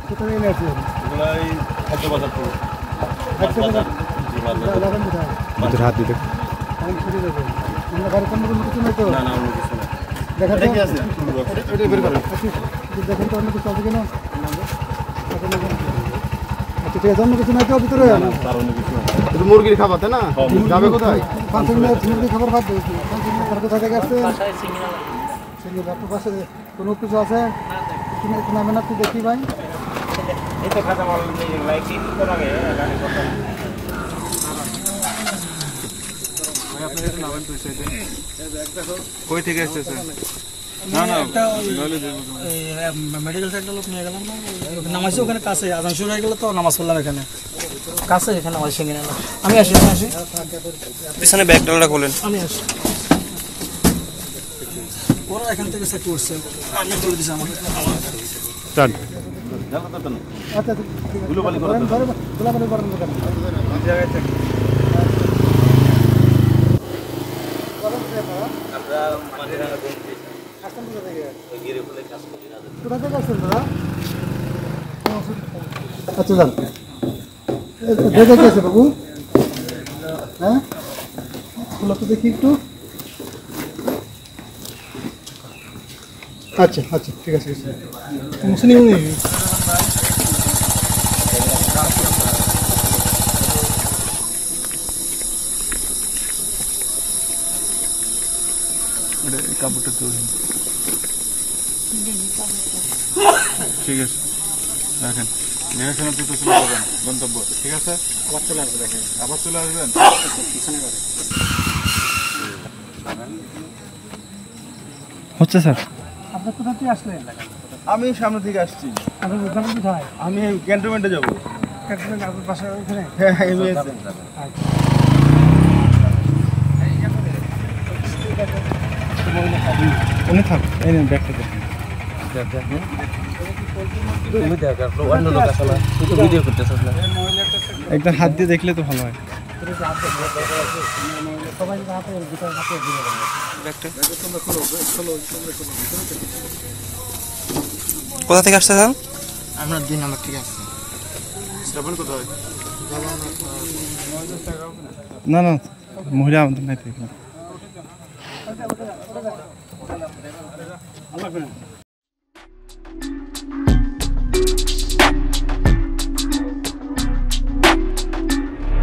কোথায় এনে আছেন? এগুলাই খাদ্য বাজার করবো। ভিতরে হাত দিতে গাড়ির কোনো কিছু নেই তো? না না অন্য কিছু না। দেখা এটা কি আছে? এটা বের করো। দেখেন তো অন্য কিছু আছে কিনা? আচ্ছা ঠিক আছে, অন্য কিছু নাই তো ভিতরে? তার অন্য কিছু না। শুধু মুরগির খাবার তাই না? যাবে কোথায়? মুরগি খাবার খাদ্য কোথা থেকে আসছে? সিঙ্গিলা। আপনার পাশে কোনো কিছু আছে? একটু নামে না, তুই দেখি ভাই। কই থেকে আসতেছে? না না মেডিকেল সাইডটা লোক নিয়ে গেলাম না, নামাজি ওখানে কাছে আজান শুরু হয়ে গেল তো নামাজ পড়লাম এখানে কাছে, এখানে নামাজ সঙ্গে নিলাম। আমি আসি পিছনে ব্যাগটা খোলেন। আমি আসি। ওরা এখান থেকে সেট করছে, আমি তুলে দিছি আমাকে। আচ্ছা ধুলাবালি করেন দোকানে জায়গায় থেকে আচ্ছা যান দেখে কি আছে বাবু? হ্যাঁ খোলা তো দেখি একটু। আচ্ছা আচ্ছা ঠিক আছে মুসলিম নেই। কাপড়টা তুলে ঠিক আছে দেখেন নিরাশনা দ্রুত চলে যাবেন গন্তব্য। ঠিক আছে আবার চলে আসবে, দেখেন আবার চলে আসবেন পিছনে করে হচ্ছে স্যার। আপনার কোথা থেকে আসলেন? আমি সামনে থেকে আসছি। আপনার দোকান কোথায়? আমি ক্যান্টনমেন্টে যাবো। আপনার বাসা ওখানে? হ্যাঁ উনি থাক, এই নেন ব্যাগটা দেখেন। একদম হাত দিয়ে দেখলে তো ভালো হয়। কোথা থেকে আসতে চান? আপনার 2 নাম্বার ঠিক আছে। কোথায়? না না মহিলা আমাদের নাই তো এখানে।